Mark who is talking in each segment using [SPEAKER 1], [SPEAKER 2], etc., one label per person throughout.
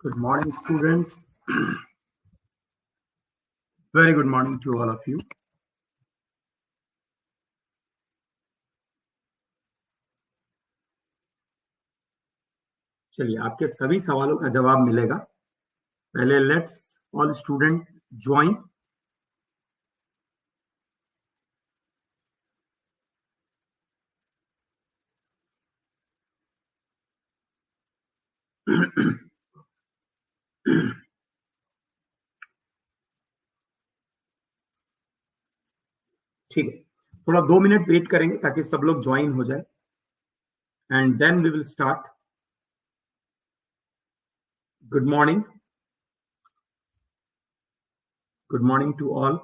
[SPEAKER 1] Good morning, students. Very good morning to all of you. चलिए, आपके सभी सवालों का जवाब मिलेगा. पहले लेट्स ऑल स्टूडेंट ज्वाइन. ठीक है, थोड़ा 2 मिनट वेट करेंगे ताकि सब लोग ज्वाइन हो जाए and then we will start. Good morning. Good morning to all.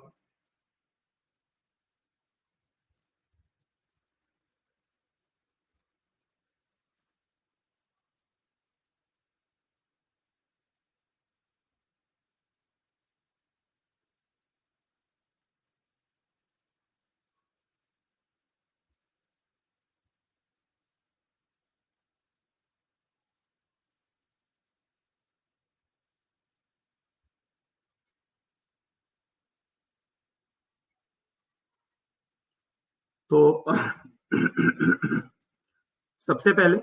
[SPEAKER 1] तो सबसे पहले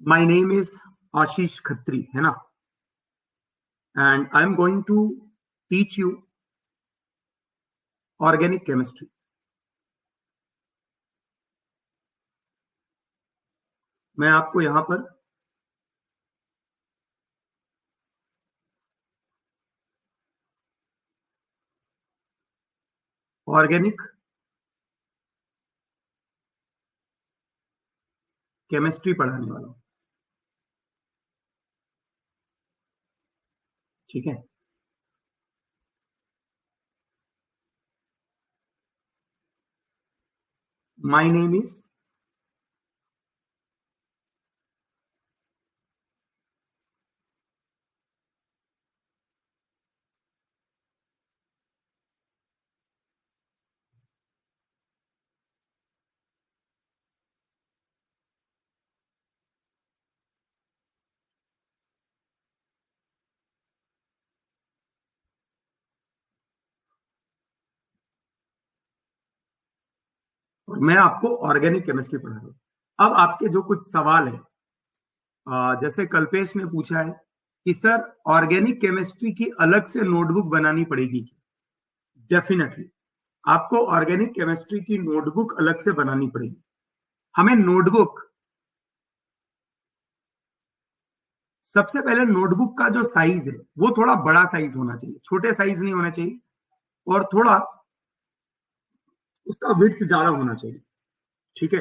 [SPEAKER 1] my name is Ashish Khatri, है ना, and I am going to teach you organic chemistry. मैं आपको यहां पर ऑर्गेनिक केमिस्ट्री पढ़ाने वाला हूं. ठीक है, माय नेम इज और मैं आपको ऑर्गेनिक केमिस्ट्री पढ़ा रहा हूं. अब आपके जो कुछ सवाल है, जैसे कल्पेश ने पूछा है कि सर ऑर्गेनिक केमिस्ट्री की अलग से नोटबुक बनानी पड़ेगी. डेफिनेटली आपको ऑर्गेनिक केमिस्ट्री की नोटबुक अलग से बनानी पड़ेगी. हमें नोटबुक, सबसे पहले नोटबुक का जो साइज है वो थोड़ा बड़ा साइज होना चाहिए, छोटे साइज नहीं होना चाहिए, और थोड़ा उसका विड्थ ज्यादा होना चाहिए. ठीक है,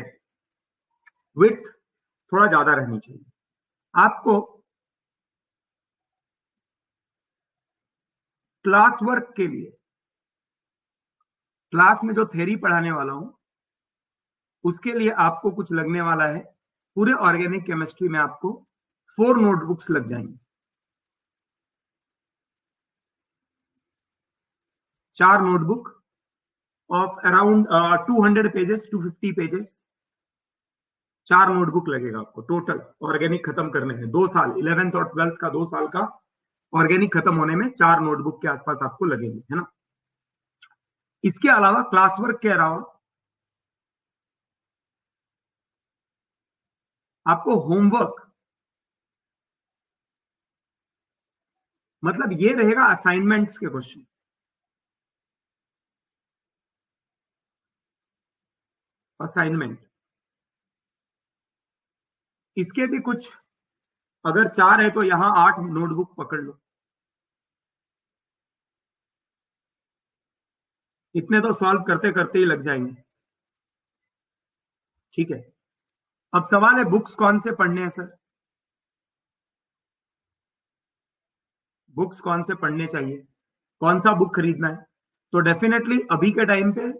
[SPEAKER 1] विड्थ थोड़ा ज्यादा रहनी चाहिए. आपको क्लास वर्क के लिए, क्लास में जो थ्योरी पढ़ाने वाला हूं उसके लिए आपको कुछ लगने वाला है. पूरे ऑर्गेनिक केमिस्ट्री में आपको 4 नोटबुक्स लग जाएंगे. 4 notebook of around 200 pages, 250 pages. 4 notebook लगेगा आपको टोटल ऑर्गेनिक खत्म करने में. 2 साल, 11th और 12th का 2 साल का ऑर्गेनिक खत्म होने में 4 नोटबुक के आसपास आपको लगेंगे, है ना. इसके अलावा क्लास वर्क के अलावा आपको होमवर्क, मतलब ये रहेगा असाइनमेंट्स के क्वेश्चन. असाइनमेंट इसके भी कुछ, अगर 4 है तो यहां 8 नोटबुक पकड़ लो. इतने तो सॉल्व करते करते ही लग जाएंगे. ठीक है, अब सवाल है बुक्स कौन से पढ़ने हैं सर. बुक्स कौन से पढ़ने चाहिए, कौन सा बुक खरीदना है. तो डेफिनेटली अभी के टाइम पे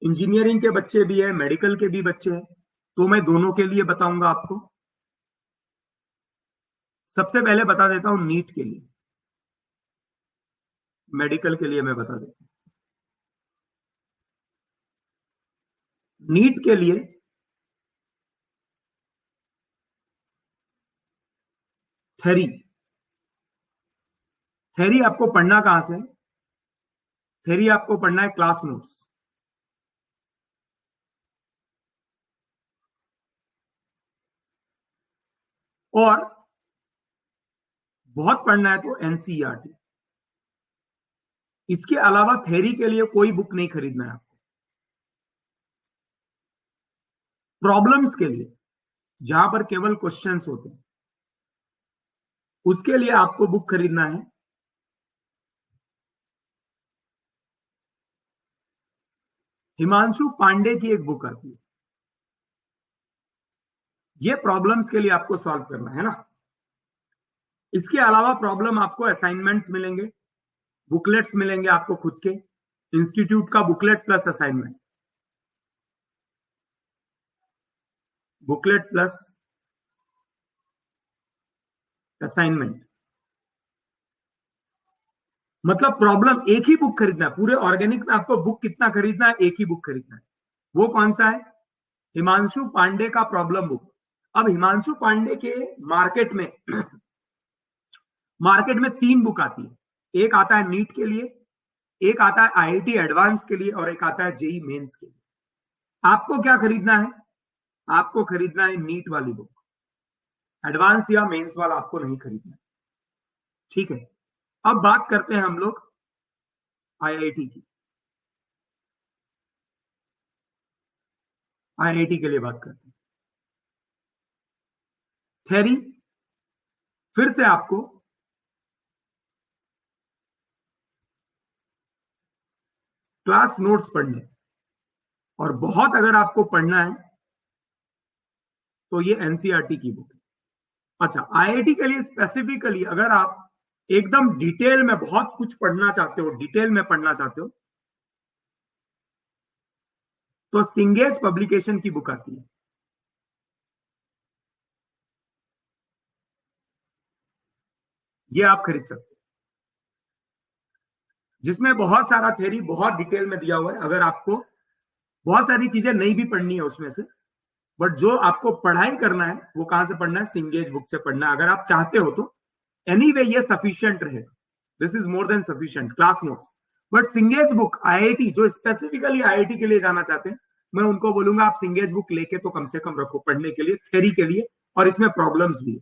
[SPEAKER 1] इंजीनियरिंग के बच्चे भी है, मेडिकल के भी बच्चे हैं, तो मैं दोनों के लिए बताऊंगा आपको. सबसे पहले बता देता हूं नीट के लिए, मेडिकल के लिए मैं बता देता हूं. नीट के लिए थ्योरी, थ्योरी आपको पढ़ना कहां से? थ्योरी आपको पढ़ना है क्लास नोट्स, और बहुत पढ़ना है तो एनसीईआरटी। इसके अलावा थ्योरी के लिए कोई बुक नहीं खरीदना है आपको। प्रॉब्लम्स के लिए, जहां पर केवल क्वेश्चंस होते हैं, उसके लिए आपको बुक खरीदना है हिमांशु पांडे की एक बुक आती है। ये प्रॉब्लम्स के लिए आपको सॉल्व करना है ना। इसके अलावा प्रॉब्लम आपको असाइनमेंट्स मिलेंगे, बुकलेट्स मिलेंगे आपको खुद के, इंस्टीट्यूट का booklet plus assignment, booklet plus assignment. मतलब प्रॉब्लम एक ही बुक खरीदना है पूरे ऑर्गेनिक में। आपको बुक कितना खरीदना है? एक ही बुक खरीदना है। वो कौन सा है? हिमांशु पांडे का प्रॉब्लम बुक। अब हिमांशु पांडे के मार्केट में मार्केट में 3 बुक आती है। एक आता है नीट के लिए, एक आता है आईआईटी एडवांस के लिए, और एक आता है जेई मेंस के लिए। आपको क्या खरीदना है? आपको खरीदना है नीट वाली बुक, एडवांस या मेंस वाला आपको नहीं खरीदना। ठीक है, अब बात करते हैं हम लोग आईआईटी की। आईआईटी के लिए बात करते हैं। थ्योरी फिर से आपको क्लास नोट्स पढ़ने, और बहुत अगर आपको पढ़ना है तो ये एनसीईआरटी की बुक है। अच्छा, आईआईटी के लिए स्पेसिफिकली अगर आप एकदम डिटेल में बहुत कुछ पढ़ना चाहते हो, डिटेल में पढ़ना चाहते हो, तो सिंगेज पब्लिकेशन की बुक आती है। ये आप खरीद सकते हो, जिसमें बहुत सारा थ्योरी बहुत डिटेल में दिया हुआ है। अगर आपको बहुत सारी चीजें नहीं भी पढ़नी है उसमें से, बट जो आपको पढ़ाई करना है वो कहां से पढ़ना है? सिंगेज बुक से पढ़ना है, अगर आप चाहते हो तो। एनीवे ये सफिशिएंट रहेगा, this is more than sufficient class notes. But सिंगेज book IIT, जो स्पेसिफिकली आईआईटी के लिए जाना चाहते हैं, मैं उनको बोलूंगा आप सिंगेज बुक लेके तो कम से कम रखो पढ़ने के लिए, थ्योरी के लिए, और इसमें प्रॉब्लम्स भी है।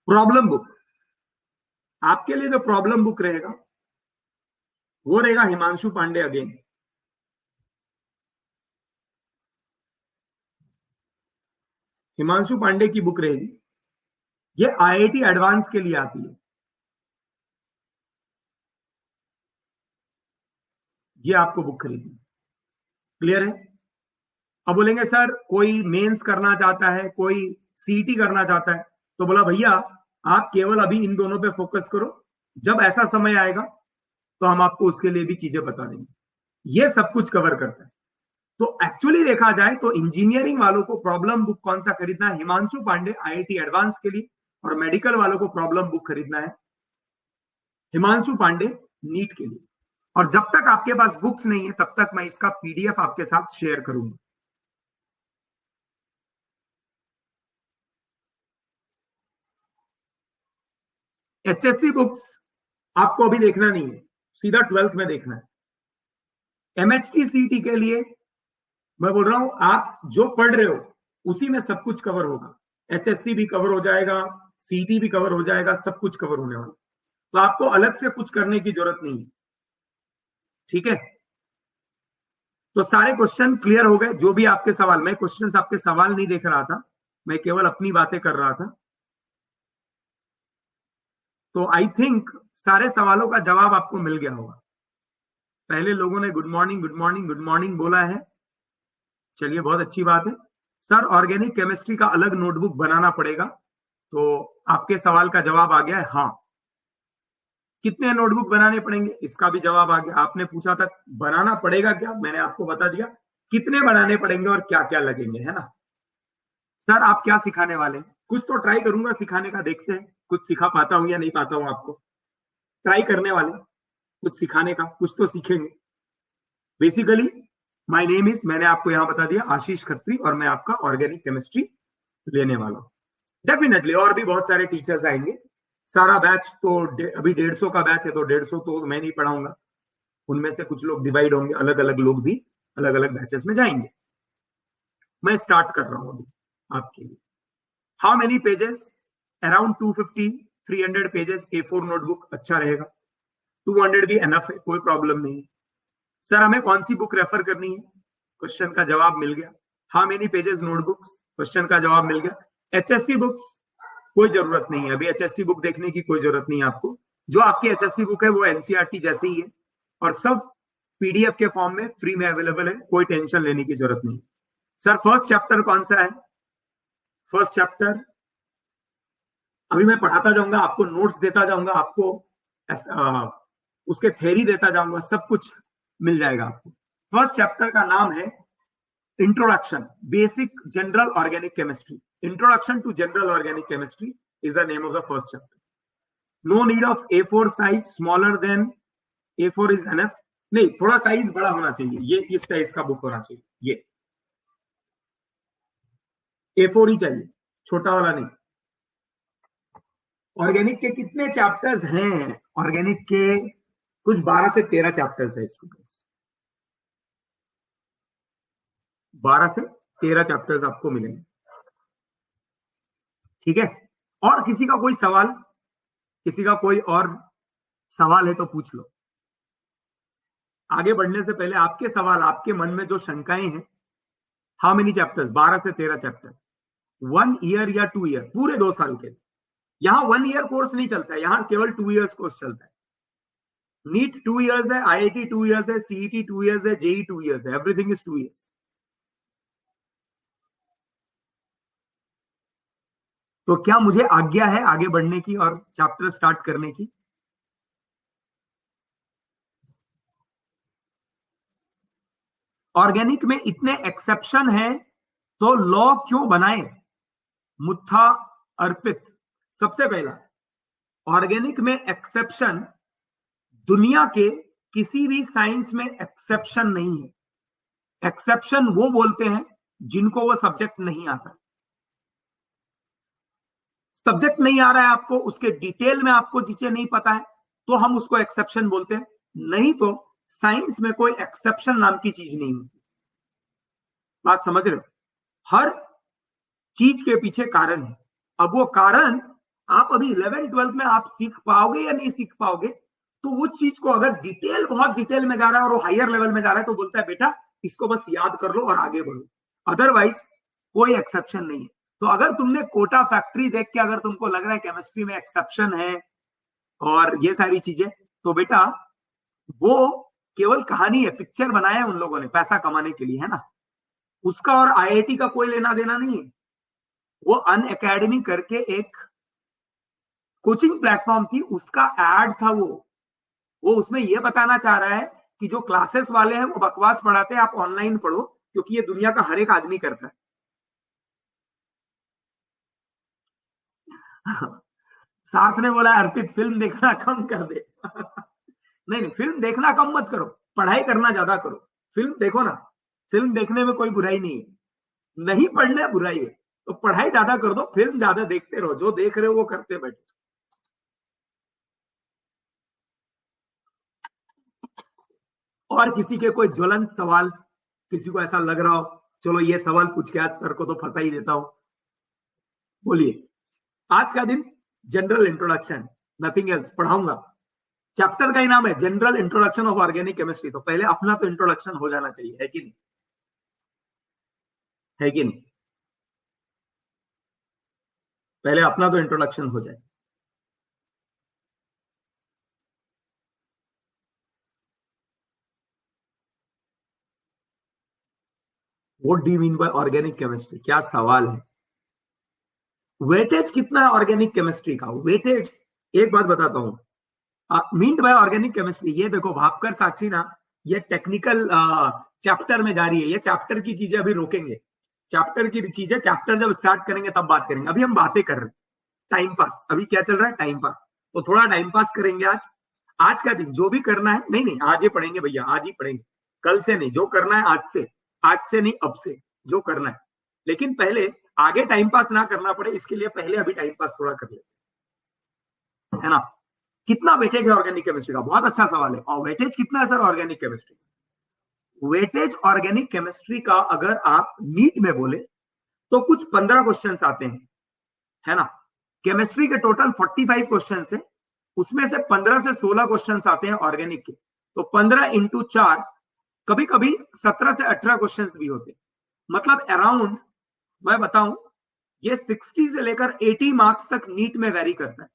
[SPEAKER 1] प्रॉब्लम बुक आपके लिए जो प्रॉब्लम बुक रहेगा वो रहेगा हिमांशु पांडे अगेन। हिमांशु पांडे की बुक रहेगी, ये आईआईटी एडवांस के लिए आती है। ये आपको बुक खरीदनी। क्लियर है? अब बोलेंगे सर कोई मेंस करना चाहता है, कोई सीईटी करना चाहता है, तो बोला भैया आप केवल अभी इन दोनों पे फोकस करो, जब ऐसा समय आएगा तो हम आपको उसके लिए भी चीजें बता देंगे। ये सब कुछ कवर करता है। तो एक्चुअली देखा जाए तो इंजीनियरिंग वालों को प्रॉब्लम बुक कौन सा खरीदना है? हिमांशु पांडे आईआईटी एडवांस के लिए, और मेडिकल वालों को प्रॉब्लम बुक खरीदना है हिमांशु पांडे नीट के लिए। और जब तक आपके पास बुक्स नहीं है तब तक मैं इसका पीडीएफ आपके साथ शेयर करूंगा। एचएससी बुक्स आपको अभी देखना नहीं है, सीधा 12th में देखना है। एमएचटी सीटी के लिए मैं बोल रहा हूं आप जो पढ़ रहे हो उसी में सब कुछ कवर होगा। एचएससी भी कवर हो जाएगा, सीटी भी कवर हो जाएगा, सब कुछ कवर होने वाला, तो आपको अलग से कुछ करने की जरूरत नहीं है। ठीक है, तो सारे क्वेश्चन क्लियर हो गए? जो भी आपके सवाल, मैं क्वेश्चंस आपके सवाल नहीं देख रहा था, मैं केवल अपनी बातें कर रहा था। तो आई थिंक सारे सवालों का जवाब आपको मिल गया होगा। पहले लोगों ने good morning good morning good morning बोला है, चलिए बहुत अच्छी बात है। सर ऑर्गेनिक केमिस्ट्री का अलग नोटबुक बनाना पड़ेगा, तो आपके सवाल का जवाब आ गया है हाँ। कितने नोटबुक बनाने पड़ेंगे, इसका भी जवाब आ गया। आपने पूछा था बनाना पड़ेगा क्या, मैंने आपको बता दिया कितने बनाने पड़ेंगे और क्या क्या लगेंगे, है ना। सर आप क्या सिखाने वाले हैं? कुछ तो ट्राई करूंगा सिखाने का, देखते हैं कुछ सिखा पाता हूं या नहीं पाता हूं आपको। ट्राई करने वाले कुछ सिखाने का, कुछ तो सीखेंगे। बेसिकली माय नेम इज, मैंने आपको यहां बता दिया, आशीष खत्री, और मैं आपका ऑर्गेनिक केमिस्ट्री लेने वाला हूं। डेफिनेटली और भी बहुत सारे टीचर्स आएंगे। सारा बैच तो अभी 150 का बैच है, तो 150 तो मैं नहीं पढ़ाऊंगा, उनमें से कुछ लोग डिवाइड होंगे, अलग अलग लोग भी अलग अलग बैचेस में जाएंगे। मैं स्टार्ट कर रहा हूं अभी आपके लिए। How many pages? Around 250 300 pages A4 notebook अच्छा रहेगा। 200 भी एनफ है, कोई प्रॉब्लम नहीं। सर हमें कौन सी बुक रेफर करनी है? क्वेश्चन का जवाब मिल गया। How many pages notebooks? Question का जवाब मिल गया। HSC बुक्स कोई जरूरत नहीं है, अभी HSC बुक देखने की कोई जरूरत नहीं है आपको। जो आपकी HSC बुक है वो NCERT जैसे ही है और सब PDF के फॉर्म में फ्री में अवेलेबल है, कोई टेंशन लेने की जरूरत नहीं। सर फर्स्ट चैप्टर कौन सा है? फर्स्ट चैप्टर अभी मैं पढ़ाता जाऊंगा आपको, नोट्स देता जाऊंगा आपको, उसके थ्योरी देता जाऊंगा, सब कुछ मिल जाएगा आपको। फर्स्ट चैप्टर का नाम है introduction basic general organic chemistry. Introduction to general organic chemistry is the name of the first chapter. No need of A4 size, smaller than A4 is enough. नहीं, थोड़ा साइज बड़ा होना चाहिए, ये इस साइज का बुक होना चाहिए, ये A4 ही चाहिए, छोटा वाला नहीं। ऑर्गेनिक के कितने चैप्टर्स हैं? ऑर्गेनिक के कुछ 12 से 13 चैप्टर्स है स्टूडेंट्स, 12 से 13 चैप्टर्स आपको मिलेंगे। ठीक है, और किसी का कोई सवाल? किसी का कोई और सवाल है तो पूछ लो। आगे बढ़ने से पहले आपके सवाल, आपके मन में जो शंकाएं हैं, हाउ मेनी चैप्टर्स? 12 से 13 चैप्टर, 1 ईयर या 2 ईयर, पूरे 2 साल के। यहां 1 ईयर कोर्स नहीं चलता है, यहां केवल 2 ईयर्स कोर्स चलता है। नीट 2 ईयर्स है, IIT 2 ईयर्स है, CET 2 ईयर्स है, JEE 2 ईयर्स है, एवरीथिंग इज 2 ईयर्स। तो क्या मुझे आज्ञा है आगे बढ़ने की और चैप्टर स्टार्ट करने की? ऑर्गेनिक में इतने एक्सेप्शन हैं तो लॉ क्यों बनाए? मुत्था अर्पित। सबसे पहला, ऑर्गेनिक में एक्सेप्शन, दुनिया के किसी भी साइंस में एक्सेप्शन नहीं है। एक्सेप्शन वो बोलते हैं जिनको वो सब्जेक्ट नहीं आता। सब्जेक्ट नहीं आ रहा है आपको, उसके डिटेल में आपको चीजें नहीं पता है, तो हम उसको एक्सेप्शन बोलते हैं। नहीं तो साइंस में कोई एक्सेप्शन नाम की चीज नहीं होती। बात समझ रहे हो? हर चीज के पीछे कारण है। अब वो कारण आप अभी 11th 12th में आप सीख पाओगे या नहीं सीख पाओगे, तो उस चीज को अगर डिटेल, बहुत डिटेल में जा रहा है और वो हायर लेवल में जा रहा है, तो बोलता है बेटा इसको बस याद कर लो और आगे बढ़ो, अदरवाइज कोई एक्सेप्शन नहीं है। तो अगर तुमने कोटा फैक्ट्री देख के अगर तुमको लग रहा है केमिस्ट्री में एक्सेप्शन है और ये सारी चीजें, तो बेटा वो केवल कहानी है, पिक्चर बनाया है उन लोगों ने पैसा कमाने के लिए, है ना। उसका और IIT का कोई लेना देना नहीं है। वो अनअकैडमी करके एक कोचिंग प्लेटफॉर्म थी, उसका एड था वो उसमें ये बताना चाह रहा है कि जो क्लासेस वाले हैं वो बकवास पढ़ाते हैं, आप ऑनलाइन पढ़ो, क्योंकि ये दुनिया का हर एक आदमी करता है। साथ ने बोला अर्पित फिल्म देखना कम कर दे। नहीं, फिल्म देखना कम मत करो, पढ़ाई करना ज्यादा करो। फिल्म देखो ना, फिल्म देखने में कोई बुराई नहीं है, नहीं पढ़ना बुराई है, तो पढ़ाई ज्यादा कर दो, फिल्म ज्यादा देखते रहो, जो देख रहे हो वो करते बैठो। और किसी के कोई ज्वलंत सवाल, किसी को ऐसा लग रहा हो चलो ये सवाल पूछ के आज सर को तो फंसा ही देता हूं, बोलिए। आज का दिन जनरल इंट्रोडक्शन, नथिंग एल्स पढ़ाऊंगा। चैप्टर का ही नाम है general introduction of organic chemistry, तो पहले अपना तो इंट्रोडक्शन हो जाना चाहिए, है कि नहीं? है कि नहीं? पहले अपना तो इंट्रोडक्शन हो जाए। What do you mean by organic chemistry? क्या सवाल है। वेटेज कितना है ऑर्गेनिक केमिस्ट्री का? वेटेज एक बात बताता हूं, मीन्ड बाय ऑर्गेनिक केमिस्ट्री, ये देखो भापकर साक्षी ना, ये टेक्निकल चैप्टर में जा रही है, ये चैप्टर की चीजें अभी रोकेंगे। चैप्टर की चीजें चैप्टर जब स्टार्ट करेंगे तब बात करेंगे, अभी हम बातें कर रहे हैं, टाइम पास। अभी क्या चल रहा है? Time pass. तो थोड़ा टाइम पास करेंगे आज। आज का दिन जो भी करना है, नहीं आज ही पढ़ेंगे भैया, आज ही पढ़ेंगे, कल से नहीं। जो करना है आज से नहीं अब से जो करना है। लेकिन पहले आगे टाइम पास ना करना पड़े इसके लिए पहले अभी टाइम पास थोड़ा कर लेते है ना। कितना वेटेज है ऑर्गेनिक केमिस्ट्री का? बहुत अच्छा सवाल है। और वेटेज कितना है sir organic chemistry? Weightage organic chemistry का अगर आप नीट में बोले तो कुछ 15 क्वेश्चंस आते हैं, है ना। केमिस्ट्री के टोटल 45 क्वेश्चंस है, उसमें से 15 से 16 क्वेश्चंस आते हैं ऑर्गेनिक के। तो 15 इंटू 4, कभी कभी 17 से 18 क्वेश्चंस भी होते हैं। मतलब अराउंड, मैं बताऊं, ये 60 से लेकर 80 मार्क्स तक नीट में वेरी करता है।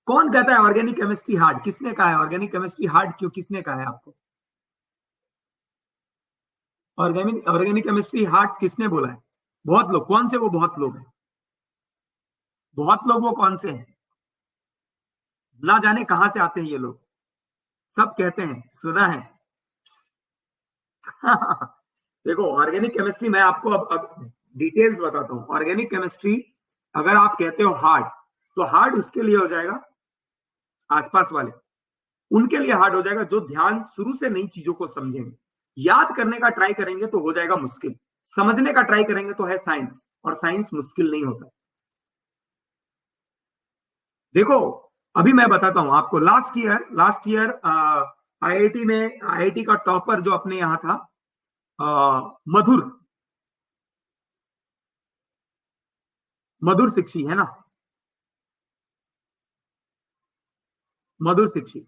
[SPEAKER 1] कौन कहता है ऑर्गेनिक केमिस्ट्री हार्ड? किसने कहा है ऑर्गेनिक केमिस्ट्री हार्ड? क्यों, किसने कहा है आपको ऑर्गेनिक केमिस्ट्री हार्ड? किसने बोला है? बहुत लोग। कौन से वो बहुत लोग हैं? बहुत लोग वो कौन से हैं? ना जाने कहां से आते हैं ये लोग, सब कहते हैं, सुना है। देखो ऑर्गेनिक केमिस्ट्री, मैं आपको अब डिटेल्स बताता हूं। ऑर्गेनिक केमिस्ट्री अगर आप कहते हो हार्ड, तो हार्ड उसके लिए हो जाएगा, आसपास वाले उनके लिए हार्ड हो जाएगा जो ध्यान शुरू से नई चीजों को समझेंगे। याद करने का ट्राई करेंगे तो हो जाएगा मुश्किल, समझने का ट्राई करेंगे तो है साइंस, और साइंस मुश्किल नहीं होता। देखो अभी मैं बताता हूं आपको। लास्ट ईयर आईआईटी में, आईआईटी का टॉपर जो अपने यहां था, मधुर मधुर शिक्षी, है ना, मधुर शिक्षी,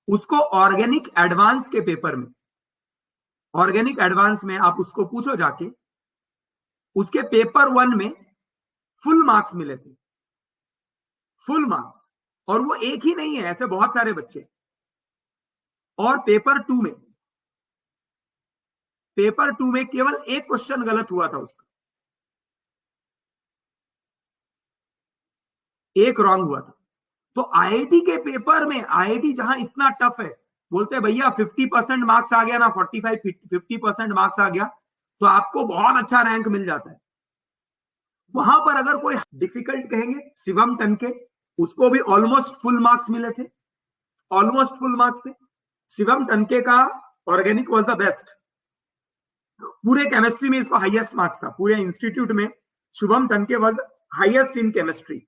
[SPEAKER 1] उसको ऑर्गेनिक एडवांस के पेपर में, ऑर्गेनिक एडवांस में आप उसको पूछो जाके, उसके पेपर 1 में फुल मार्क्स मिले थे, फुल मार्क्स। और वो एक ही नहीं है, ऐसे बहुत सारे बच्चे। और पेपर टू में केवल एक क्वेश्चन गलत हुआ था उसका, एक रॉन्ग हुआ था। तो आईआईटी के पेपर में, आईआईटी जहां इतना टफ है, बोलते हैं भैया 50% मार्क्स आ गया ना, 50% मार्क्स आ गया तो आपको बहुत अच्छा रैंक मिल जाता है। वहां पर अगर कोई डिफिकल्ट कहेंगे, शिवम टनके, उसको भी ऑलमोस्ट फुल मार्क्स मिले थे, ऑलमोस्ट फुल मार्क्स थे। शिवम टनके का ऑर्गेनिक वाज द बेस्ट, पूरे केमिस्ट्री में इसको हाईएस्ट मार्क्स था, पूरे इंस्टीट्यूट में Shubham Tanke was highest in chemistry.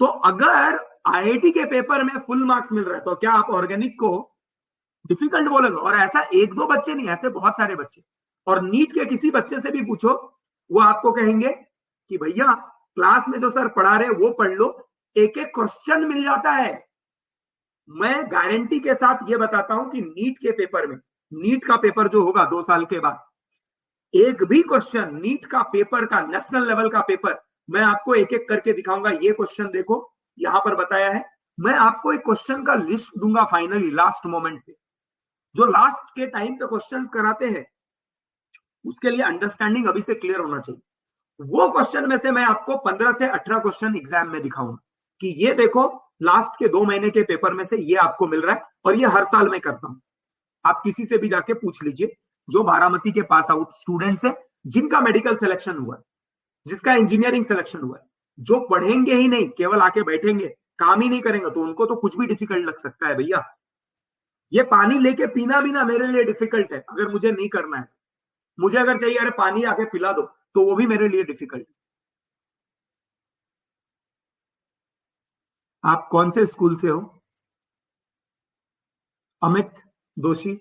[SPEAKER 1] तो अगर आईआईटी के पेपर में फुल मार्क्स मिल रहा है तो क्या आप ऑर्गेनिक को डिफिकल्ट बोलोगे? और ऐसा एक दो बच्चे नहीं, ऐसे बहुत सारे बच्चे। और नीट के किसी बच्चे से भी पूछो, वो आपको कहेंगे कि भैया क्लास में जो सर पढ़ा रहे वो पढ़ लो, एक एक क्वेश्चन मिल जाता है। मैं गारंटी के साथ ये बताता हूं कि नीट के पेपर में, नीट का पेपर जो होगा 2 साल के बाद, एक भी क्वेश्चन नीट का पेपर का, नेशनल लेवल का पेपर, मैं आपको एक एक करके दिखाऊंगा। ये क्वेश्चन देखो, यहां पर बताया है। मैं आपको एक क्वेश्चन का लिस्ट दूंगा फाइनली लास्ट मोमेंट पे। जो लास्ट के टाइम पे क्वेश्चंस कराते हैं उसके लिए अंडरस्टैंडिंग अभी से क्लियर होना चाहिए। वो क्वेश्चन में से मैं आपको 15 से 18 क्वेश्चन एग्जाम में दिखाऊंगा कि ये देखो लास्ट के 2 महीने के पेपर में से ये आपको मिल रहा है। और ये हर साल मैं करता हूं, आप किसी से भी जाके पूछ लीजिए जो बारामती के पास आउट स्टूडेंट्स है, जिनका मेडिकल सिलेक्शन हुआ है, जिसका इंजीनियरिंग सिलेक्शन हुआ है, जो पढ़ेंगे ही नहीं, केवल आके बैठेंगे, काम ही नहीं करेंगे, तो उनको तो कुछ भी डिफिकल्ट लग सकता है भैया। ये पानी लेके पीना भी ना मेरे लिए डिफिकल्ट है, अगर मुझे नहीं करना है। मुझे अगर चाहिए अरे पानी आके पिला दो, तो वो भी मेरे लिए डिफिकल्ट है। आप कौन से स्कूल से हो? अमित दोषी,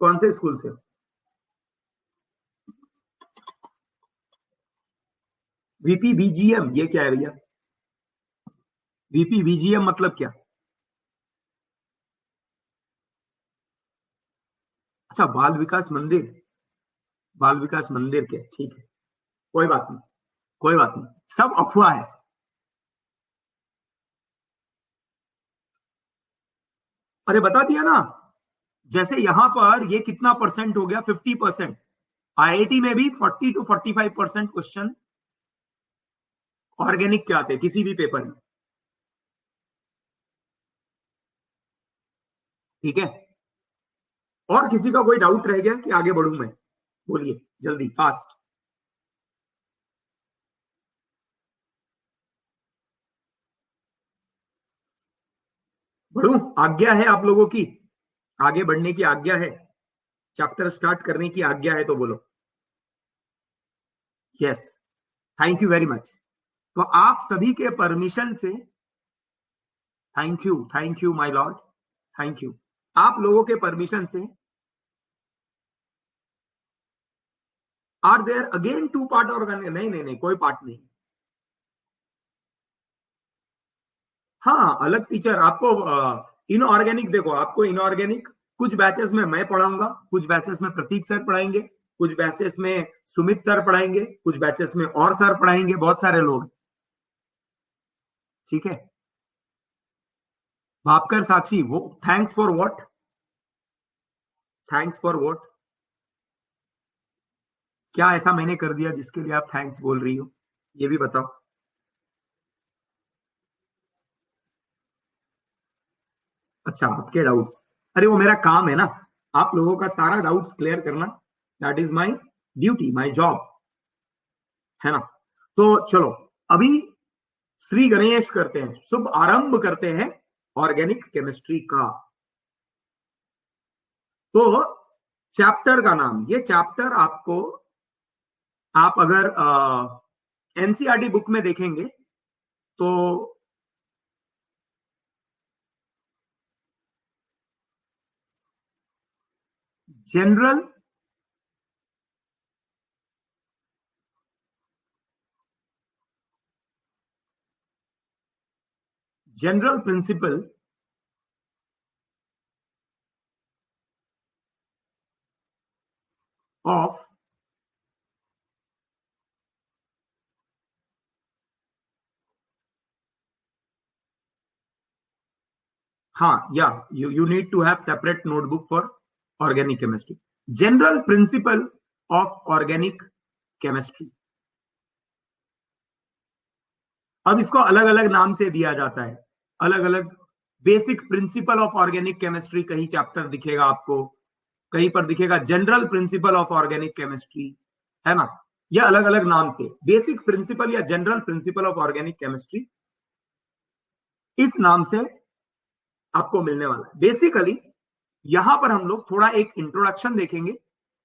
[SPEAKER 1] कौन से स्कूल से हो? वीपी बीजीएम, ये क्या है भैया? वीपी बीजीएम मतलब क्या? अच्छा, बाल विकास मंदिर, बाल विकास मंदिर के, ठीक है, कोई बात नहीं, कोई बात नहीं, सब अफवाह है। अरे बता दिया ना, जैसे यहां पर ये कितना परसेंट हो गया, 50%। आईआईटी में भी 40 to 45% क्वेश्चन ऑर्गेनिक के आते हैं किसी भी पेपर में, ठीक है। और किसी का कोई डाउट रह गया कि आगे बढ़ू मैं? बोलिए जल्दी, फास्ट। बढ़ू, आज्ञा है आप लोगों की, आगे बढ़ने की आज्ञा है, चैप्टर स्टार्ट करने की आज्ञा है, तो बोलो। Yes, thank you very much. तो आप सभी के परमिशन से, thank you my lord, thank you. आप लोगों के परमिशन से are there again 2 part organic? नहीं नहीं नहीं, कोई पार्ट नहीं। हाँ, अलग टीचर आपको इनऑर्गेनिक, देखो आपको इनऑर्गेनिक कुछ बैचेस में मैं पढ़ाऊंगा, कुछ बैचेस में प्रतीक सर पढ़ाएंगे, कुछ बैचेस में सुमित सर पढ़ाएंगे, कुछ बैचेस में और सर पढ़ाएंगे, बहुत सारे लोग। ठीक है, भापकर साक्षी, वो thanks for what? Thanks for what? क्या ऐसा मैंने कर दिया जिसके लिए आप थैंक्स बोल रही हो, ये भी बताओ। अच्छा, आपके डाउट्स, अरे वो मेरा काम है ना, आप लोगों का सारा डाउट्स क्लियर करना, that is my duty, my job, है ना। तो चलो, अभी श्री गणेश करते हैं, शुभ आरंभ करते हैं ऑर्गेनिक केमिस्ट्री का। तो चैप्टर का नाम, ये चैप्टर आपको, आप अगर एनसीईआरटी बुक में देखेंगे तो जनरल जनरल प्रिंसिपल ऑफ, हाँ yeah, you need to have separate notebook for organic chemistry. General principle of organic chemistry, अब इसको अलग अलग नाम से दिया जाता है, अलग अलग। Basic principle of organic chemistry कहीं चैप्टर दिखेगा आपको, कहीं पर दिखेगा general principle of organic chemistry, है ना। यह अलग अलग नाम से बेसिक प्रिंसिपल या general principle of organic chemistry, इस नाम से आपको मिलने वाला है। बेसिकली यहां पर हम लोग थोड़ा एक इंट्रोडक्शन देखेंगे,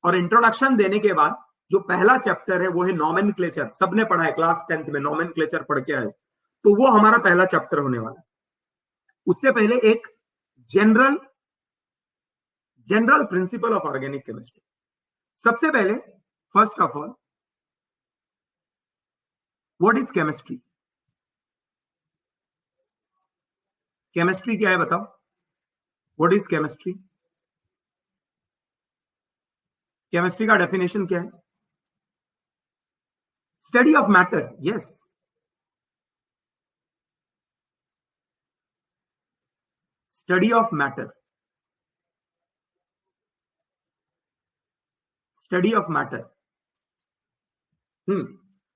[SPEAKER 1] और इंट्रोडक्शन देने के बाद जो पहला चैप्टर है वो है नॉमेनक्लेचर। सबने पढ़ा है क्लास 10th में, नॉमेनक्लेचर पढ़ के आए, तो वो हमारा पहला चैप्टर होने वाला है। उससे पहले एक general general principle of organic chemistry. सबसे पहले, first of all, what is chemistry? Chemistry क्या है बताओ, व्हाट इज केमिस्ट्री? केमिस्ट्री का डेफिनेशन क्या है? Study of matter, yes, study of matter, study of matter.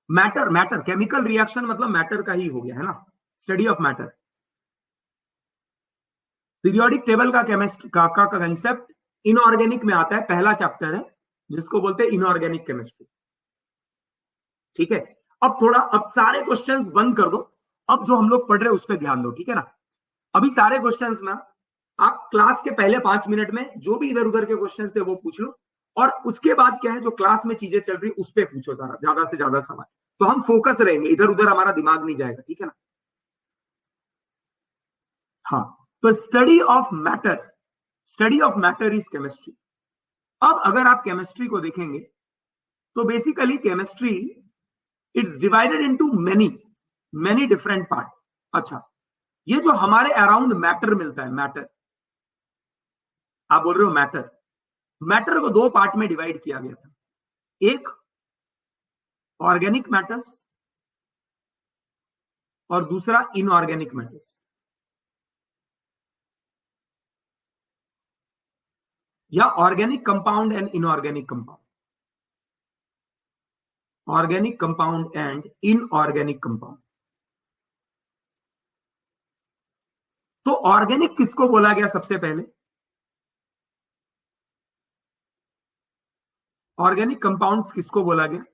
[SPEAKER 1] Matter, matter chemical reaction मतलब matter का ही हो गया, है ना, study of matter. Periodic table का केमिस्ट्री का कंसेप्ट इनऑर्गेनिक में आता है, पहला चैप्टर है जिसको बोलते हैं इनऑर्गेनिक केमिस्ट्री। ठीक है, अब थोड़ा, अब सारे क्वेश्चंस बंद कर दो, अब जो हम लोग पढ़ रहे हैं उस पर ध्यान दो, ठीक है ना। अभी सारे क्वेश्चंस ना, आप क्लास के पहले 5 मिनट में जो भी इधर उधर के क्वेश्चन है वो पूछ लो, और उसके बाद क्या है, जो क्लास में चीजें चल रही उस पर पूछो सारा, ज्यादा से ज्यादा सवाल, तो हम फोकस रहेंगे, इधर उधर हमारा दिमाग नहीं जाएगा, ठीक है ना। हाँ, तो study of matter, study of matter is chemistry. अब अगर आप केमिस्ट्री को देखेंगे तो basically chemistry, it's divided into many many different part. अच्छा, ये जो हमारे अराउंड मैटर मिलता है, मैटर, आप बोल रहे हो मैटर, मैटर को दो पार्ट में डिवाइड किया गया था, एक ऑर्गेनिक मैटर्स और दूसरा इनऑर्गेनिक मैटर्स, या organic compound and inorganic compound, organic compound and inorganic compound. तो ऑर्गेनिक किसको बोला गया सबसे पहले? ऑर्गेनिक कंपाउंड्स किसको बोला गया?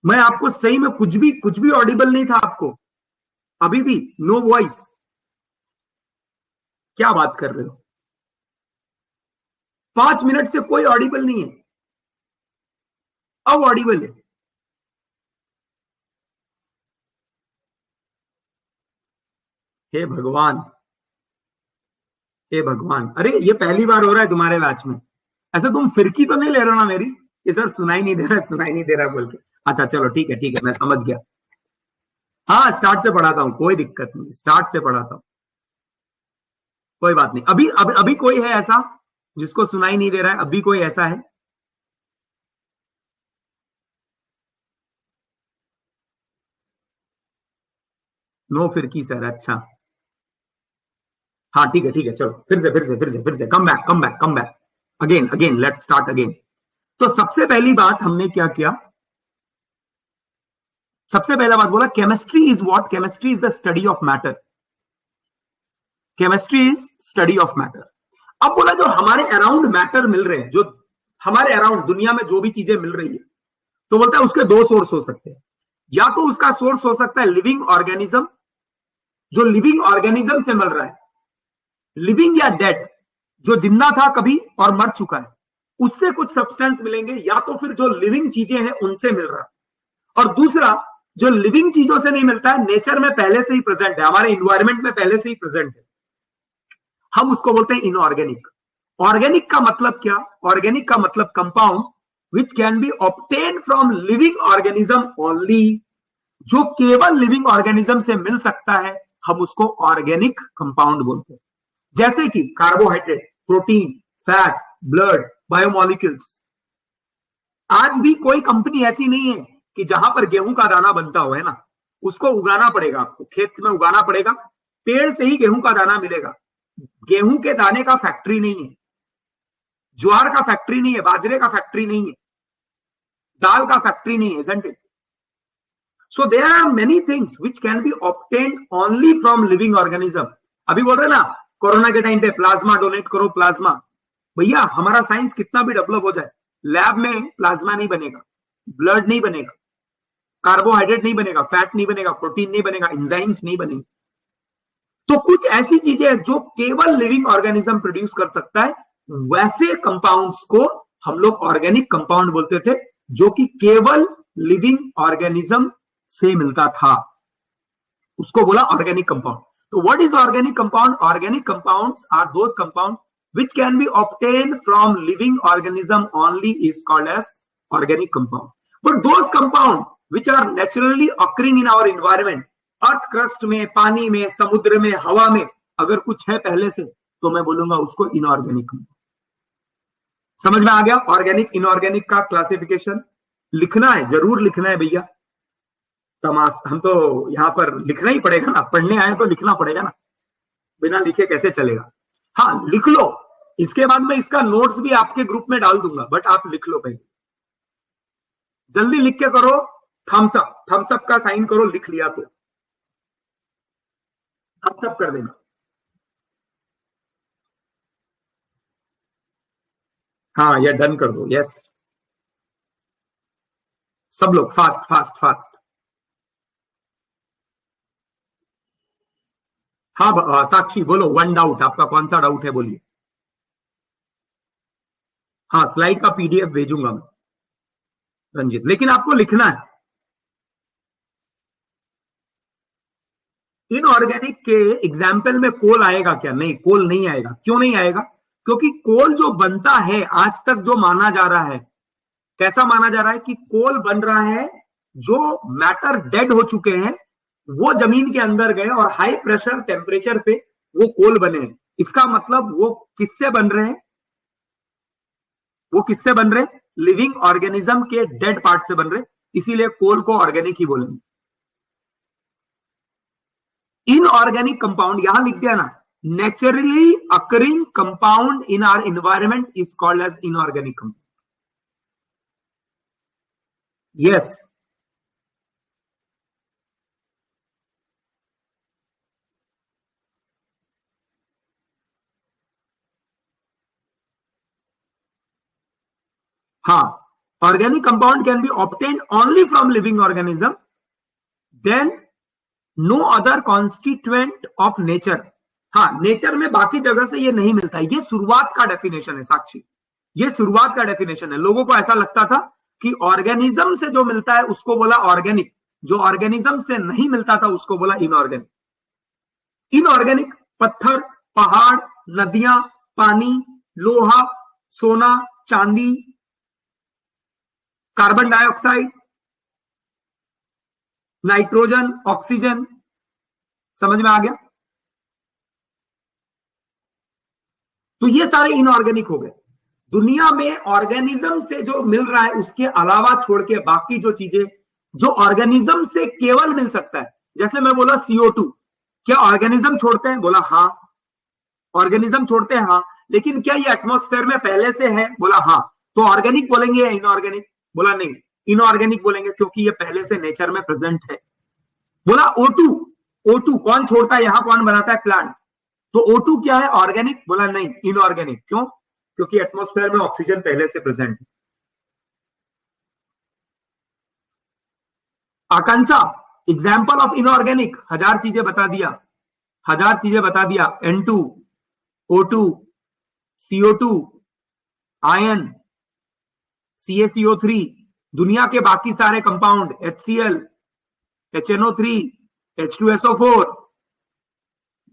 [SPEAKER 1] मैं आपको सही में कुछ भी ऑडिबल नहीं था आपको, अभी भी नो वॉइस? क्या बात कर रहे हो? 5 मिनट से कोई ऑडिबल नहीं है, अब ऑडिबल है। हे भगवान, हे भगवान, अरे ये पहली बार हो रहा है तुम्हारे बैच में? ऐसे तुम फिरकी तो नहीं ले रहे हो ना मेरी कि सर सुनाई नहीं दे रहा, सुनाई नहीं दे रहा बोल के? अच्छा चलो ठीक है, ठीक है, मैं समझ गया। हाँ स्टार्ट से पढ़ाता हूँ, कोई दिक्कत नहीं, स्टार्ट से पढ़ाता हूँ, कोई बात नहीं। अभी कोई है ऐसा जिसको सुनाई नहीं दे रहा है? अभी कोई ऐसा है? नो फिरकी सर, अच्छा। हाँ ठीक है, ठीक है, चलो फिर से come back, come back, come back, again again, let's start again. तो सबसे पहली बात हमने क्या किया? सबसे पहला बात बोला chemistry is what? Chemistry is the study of matter. Chemistry is study of matter. अब बोला जो हमारे अराउंड मैटर मिल रहे हैं, जो हमारे अराउंड दुनिया में जो भी चीजें मिल रही है, तो बोलता है उसके दो सोर्स हो सकते हैं। या तो उसका सोर्स हो सकता है लिविंग ऑर्गेनिज्म, जो लिविंग ऑर्गेनिज्म से मिल रहा है, लिविंग या डेड, जो जिंदा था कभी और मर चुका है, उससे कुछ सब्सटेंस मिलेंगे। या तो फिर जो लिविंग चीजें हैं उनसे मिल रहा है। और दूसरा, जो लिविंग चीजों से नहीं मिलता है, नेचर में पहले से ही प्रेजेंट है, हमारे इन्वायरमेंट में पहले से ही प्रेजेंट है, हम उसको बोलते हैं इनऑर्गेनिक। ऑर्गेनिक का मतलब क्या? ऑर्गेनिक का मतलब compound which can be obtain from living organism only, जो केवल लिविंग ऑर्गेनिज्म से मिल सकता है, हम उसको ऑर्गेनिक कंपाउंड बोलते हैं। जैसे कि carbohydrate, protein, fat, blood, biomolecules. आज भी कोई कंपनी ऐसी नहीं है कि जहां पर गेहूं का दाना बनता हो, है ना? उसको उगाना पड़ेगा, आपको खेत में उगाना पड़ेगा, पेड़ से ही गेहूं का दाना मिलेगा। गेहूं के दाने का फैक्ट्री नहीं है, ज्वार का फैक्ट्री नहीं है, बाजरे का फैक्ट्री नहीं है, दाल का फैक्ट्री नहीं है, isn't it? So there are many things which can be obtained only from living organism. अभी बोल रहे ना कोरोना के टाइम पे प्लाज्मा डोनेट करो, प्लाज्मा। भैया हमारा साइंस कितना भी डेवलप हो जाए, लैब में प्लाज्मा नहीं बनेगा, ब्लड नहीं बनेगा, कार्बोहाइड्रेट नहीं बनेगा, फैट नहीं बनेगा, प्रोटीन नहीं बनेगा, एंजाइम्स नहीं बनेंगे। तो कुछ ऐसी चीजें हैं जो केवल लिविंग ऑर्गेनिज्म प्रोड्यूस कर सकता है, वैसे कंपाउंड्स को हम लोग ऑर्गेनिक कंपाउंड बोलते थे, जो कि केवल लिविंग ऑर्गेनिज्म से मिलता था, उसको बोला ऑर्गेनिक कंपाउंड। तो what is organic compound? Organic compounds are those compound which can be obtained from living organism only is called as organic compound. But those compound which are naturally occurring in our environment, earth crust में, पानी में, समुद्र में, हवा में, अगर कुछ है पहले से, तो मैं बोलूंगा उसको इनऑर्गेनिक कंपाउंड। समझ में आ गया? ऑर्गेनिक इनऑर्गेनिक का क्लासिफिकेशन लिखना है, जरूर लिखना है भैया। तमाश हम तो यहाँ पर लिखना ही पड़ेगा ना, पढ़ने आए तो लिखना पड़ेगा ना, बिना लिखे कैसे चलेगा? हाँ लिख लो, इसके बाद मैं इसका नोट्स भी आपके ग्रुप में डाल दूंगा, बट आप लिख लो पहले, जल्दी लिख के करो। थम्स अप, थम्स अप का साइन करो, लिख लिया तो थम्स अप कर देना। हाँ या डन कर दो, यस। सब लोग फास्ट फास्ट फास्ट। हाँ साक्षी बोलो, वन डाउट, आपका कौन सा डाउट है बोलिए। हाँ स्लाइड का पीडीएफ भेजूंगा मैं, रंजित, लेकिन आपको लिखना है। इनऑर्गेनिक के एग्जाम्पल में कोल आएगा क्या? नहीं, कोल नहीं आएगा। क्यों नहीं आएगा? क्योंकि कोल जो बनता है, आज तक जो माना जा रहा है, कैसा माना जा रहा है कि कोल बन रहा है, जो मैटर डेड हो चुके हैं वो जमीन के अंदर गए और हाई प्रेशर टेम्परेचर पे वो कोल बने हैं। इसका मतलब वो किससे बन रहे हैं? वो किससे बन रहे हैं? लिविंग ऑर्गेनिज्म के डेड पार्ट से बन रहे हैं, इसीलिए कोल को ऑर्गेनिक ही बोलेंगे। इनऑर्गेनिक कंपाउंड यहां लिख दिया ना, naturally occurring compound in our environment is called as inorganic compound. Yes, हाँ organic compound can be obtained only from living organism, then no other constituent of nature. हाँ, नेचर में बाकी जगह से ये नहीं मिलता। ये शुरुआत का डेफिनेशन है साक्षी, ये शुरुआत का डेफिनेशन है। लोगों को ऐसा लगता था कि ऑर्गेनिज्म से जो मिलता है उसको बोला ऑर्गेनिक, जो ऑर्गेनिज्म से नहीं मिलता था उसको बोला इनऑर्गेनिक। इनऑर्गेनिक पत्थर, पहाड़, नदियां, पानी, लोहा, सोना, चांदी, कार्बन डाइऑक्साइड, नाइट्रोजन, ऑक्सीजन, समझ में आ गया? तो ये सारे इनऑर्गेनिक हो गए। दुनिया में ऑर्गेनिज्म से जो मिल रहा है उसके अलावा छोड़ के बाकी जो चीजें जो ऑर्गेनिज्म से केवल मिल सकता है, जैसे मैं बोला CO2, क्या ऑर्गेनिज्म छोड़ते हैं? बोला हाँ, ऑर्गेनिज्म छोड़ते हैं हाँ, लेकिन क्या ये एटमॉस्फेयर में पहले से है? बोला हाँ। तो ऑर्गेनिक बोलेंगे या इनऑर्गेनिक? बोला नहीं, इनऑर्गेनिक बोलेंगे क्योंकि ये पहले से नेचर में प्रेजेंट है। बोला O2, O2 कौन छोड़ता है? यहां कौन बनाता है? प्लांट। तो O2 क्या है? ऑर्गेनिक? बोला नहीं, इनऑर्गेनिक। क्यों? क्योंकि एटमॉस्फेयर में ऑक्सीजन पहले से प्रेजेंट है। आकांक्षा, एग्जाम्पल ऑफ इनऑर्गेनिक, 1000 चीजें बता दिया, 1000 चीजें बता दिया। N2, O2, CO2, ion, CaCO3, दुनिया के बाकी सारे कंपाउंड, HCl, HNO3, H2SO4,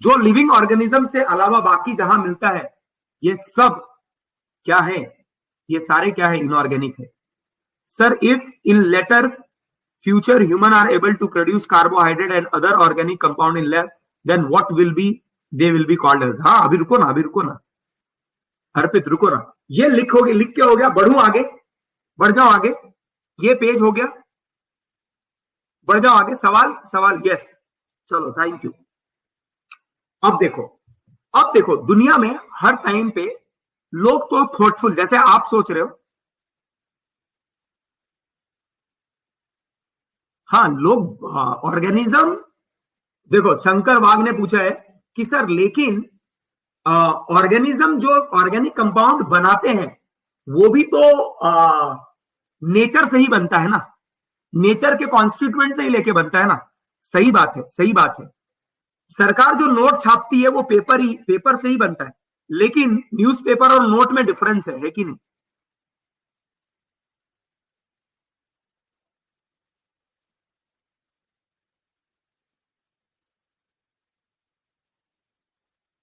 [SPEAKER 1] जो लिविंग ऑर्गेनिज्म से अलावा बाकी जहां मिलता है, ये सब क्या है? ये सारे क्या है? इनऑर्गेनिक है। Sir, if in later future human are able to produce carbohydrate and other organic compound in lab, then what will be? They will be called as. हाँ, अभी रुको ना, अभी रुको ना, अर्पित रुको ना। ये लिख के हो गया, बढ़ू आगे, बढ़ जाओ आगे, ये पेज हो गया, बढ़ जाओ आगे। सवाल, सवाल, यस, चलो, थैंक यू। अब देखो, अब देखो, दुनिया में हर टाइम पे लोग तो थॉटफुल, जैसे आप सोच रहे हो, हाँ, लोग ऑर्गेनिज्म, देखो शंकर वाघ ने पूछा है कि सर लेकिन ऑर्गेनिज्म जो ऑर्गेनिक कंपाउंड बनाते हैं वो भी तो नेचर से ही बनता है ना, नेचर के कॉन्स्टिट्यूएंट से ही लेके बनता है ना। सही बात है, सही बात है। सरकार जो नोट छापती है वो पेपर से ही बनता है, लेकिन न्यूज़पेपर और नोट में डिफरेंस है कि नहीं?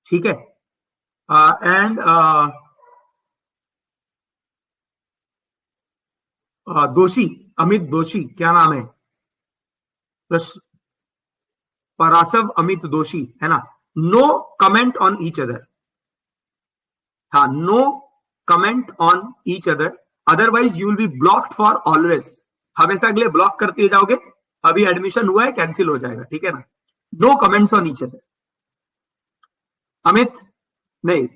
[SPEAKER 1] ठीक है। एंड दोषी, अमित दोषी, क्या नाम है? परासव अमित दोषी है ना। No comment on each other. हाँ, no comment on each other, otherwise you will be blocked for always. हमेशा के लिए ब्लॉक करते जाओगे, अभी एडमिशन हुआ है, कैंसिल हो जाएगा, ठीक है ना। No comments on each other. Amit, नहीं,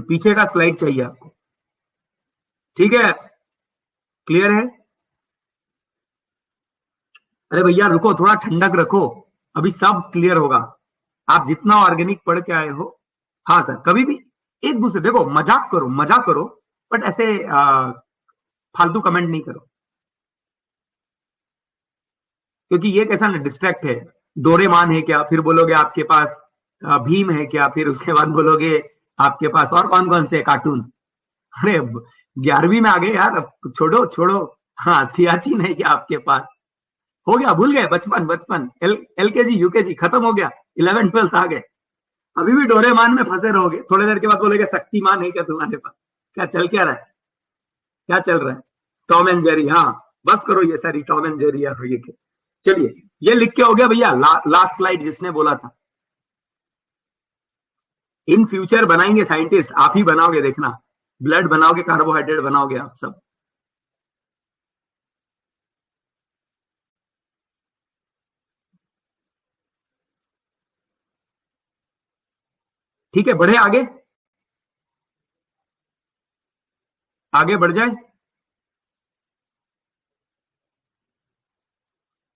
[SPEAKER 1] पीछे का स्लाइड चाहिए आपको, ठीक है? क्लियर है? अरे भैया रुको, थोड़ा ठंडक रखो, अभी सब क्लियर होगा। आप जितना ऑर्गेनिक पढ़ के आए हो, हाँ सर, कभी भी एक दूसरे, देखो मजाक करो, मजाक करो, बट ऐसे फालतू कमेंट नहीं करो, क्योंकि ये कैसा ना डिस्ट्रैक्ट है। डोरेमान है क्या, फिर बोलोगे आपके पास भीम है क्या, फिर उसके बाद बोलोगे आपके पास और कौन कौन से कार्टून। अरे 11वीं में आ गए यार, अब छोड़ो छोड़ो। हाँ, सियाचिन है क्या आपके पास? हो गया, भूल गए, बचपन बचपन, LKG UKG खत्म हो गया, 11th 12th आ गए, अभी भी डोरेमान में फंसे रहोगे। थोड़ी देर के बाद बोलेगे शक्तिमान है क्या तुम्हारे पास? क्या चल क्या रहा है, क्या चल रहा है? टॉम एंड जेरी, हाँ, बस करो ये सारी टॉम एंड जेरी यार, ये के चलिए, ये लिख के हो गया भैया। लास्ट स्लाइड जिसने बोला था, इन फ्यूचर बनाएंगे साइंटिस्ट, आप ही बनाओगे, देखना, ब्लड बनाओगे, कार्बोहाइड्रेट बनाओगे आप सब। ठीक है, बढ़े आगे, आगे बढ़ जाए,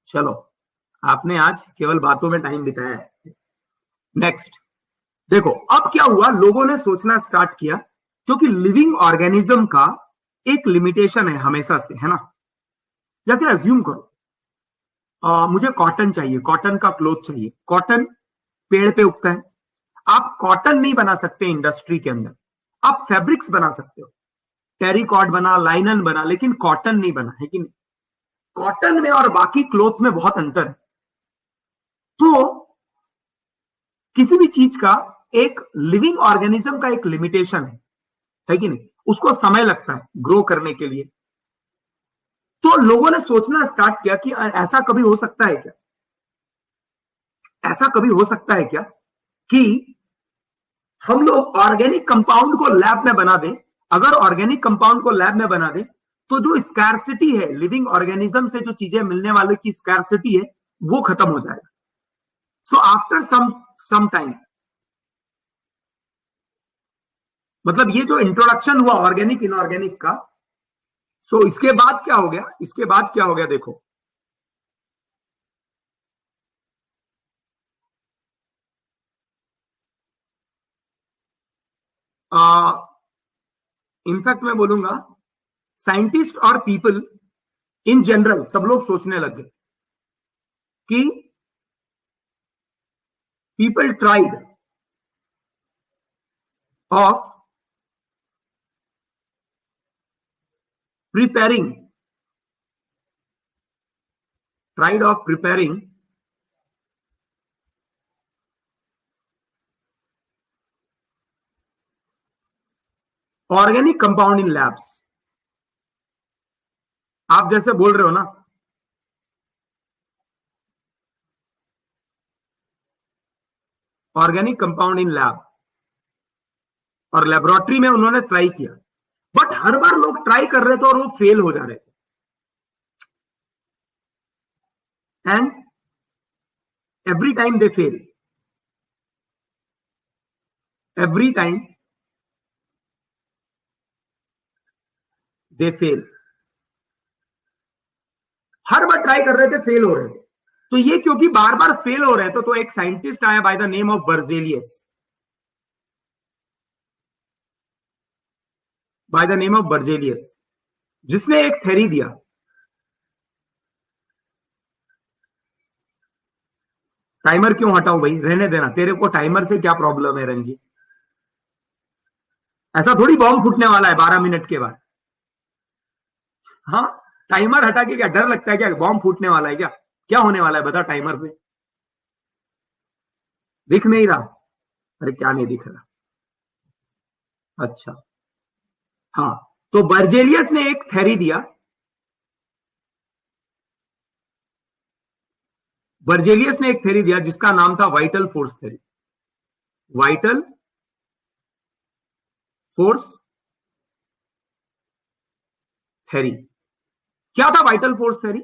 [SPEAKER 1] चलो। आपने आज केवल बातों में टाइम बिताया है, नेक्स्ट देखो, अब क्या हुआ, लोगों ने सोचना स्टार्ट किया, क्योंकि लिविंग ऑर्गेनिज्म का एक लिमिटेशन है हमेशा से, है ना। जैसे अज्यूम करो, मुझे कॉटन चाहिए, कॉटन का क्लोथ चाहिए, कॉटन पेड़ पे उगता है। आप कॉटन नहीं बना सकते इंडस्ट्री के अंदर, आप फैब्रिक्स बना सकते हो, टेरिकॉट बना, लाइनन बना, लेकिन कॉटन नहीं बना, है कि नहीं। कॉटन में और बाकी क्लोथ्स में बहुत अंतर है। तो किसी भी चीज का, एक लिविंग ऑर्गेनिज्म का एक लिमिटेशन है कि नहीं, उसको समय लगता है ग्रो करने के लिए। तो लोगों ने सोचना स्टार्ट किया कि ऐसा कभी हो सकता है क्या, ऐसा कभी हो सकता है क्या कि हम लोग ऑर्गेनिक कंपाउंड को लैब में बना दें। अगर ऑर्गेनिक कंपाउंड को लैब में बना दें तो जो स्कैर्सिटी है, लिविंग ऑर्गेनिज्म से जो चीजें मिलने वाले की स्कैर्सिटी है, वो खत्म हो जाएगा। सो आफ्टर सम टाइम, मतलब ये जो इंट्रोडक्शन हुआ ऑर्गेनिक इनऑर्गेनिक का, सो इसके बाद क्या हो गया, इसके बाद क्या हो गया देखो, इनफैक्ट मैं बोलूंगा साइंटिस्ट और पीपल इन जनरल, सब लोग सोचने लग गए कि people tried of preparing organic compound in labs. आप जैसे बोल रहे हो ना, ऑर्गेनिक कंपाउंड इन लैब, और लेबोरेटरी में उन्होंने ट्राई किया, बट हर बार लोग ट्राई कर रहे थे और वो फेल हो जा रहे थे। And every time they fail, every time they fail, her bar try कर रहे थे, फेल हो रहे थे। तो ये क्योंकि बार बार फेल हो रहे थे, तो एक साइंटिस्ट आया by the name of Berzelius, by the name of Berzelius, जिसने एक थ्योरी दिया। टाइमर क्यों हटाऊं भाई, रहने देना, तेरे को टाइमर से क्या प्रॉब्लम है रंजी। ऐसा थोड़ी बॉम्ब फूटने वाला है 12 मिनट के बाद। हाँ, टाइमर हटा के क्या डर लगता है क्या, बॉम्ब फूटने वाला है क्या, क्या होने वाला है बता टाइमर से। दिख नहीं रहा, अरे क्या नहीं दिख रहा, अच्छा। हाँ, तो बर्जेलियस ने एक थ्योरी दिया, बर्जेलियस ने एक थ्योरी दिया जिसका नाम था vital force theory. Vital force theory, क्या था vital force theory?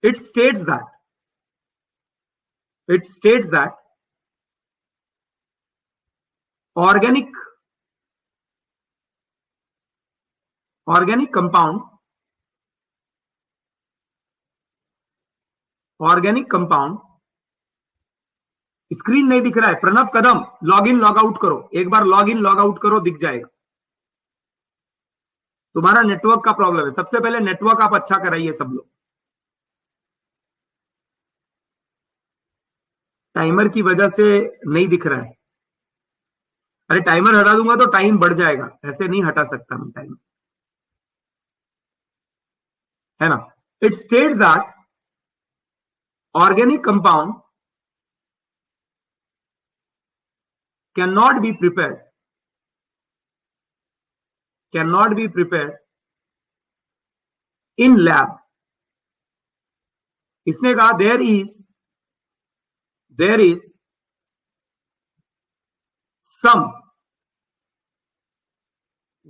[SPEAKER 1] It states that organic compound, screen नहीं दिख रहा है प्रणव कदम, लॉग इन लॉग आउट करो, एक बार लॉग इन लॉग आउट करो, दिख जाएगा। तुम्हारा नेटवर्क का प्रॉब्लम है, सबसे पहले नेटवर्क आप अच्छा कराइए सब लोग। टाइमर की वजह से नहीं दिख रहा है, अरे टाइमर हटा दूंगा तो टाइम बढ़ जाएगा, ऐसे नहीं हटा सकता मैं टाइमर, है ना। It states that organic compound cannot be prepared in lab। इसने कहा there is some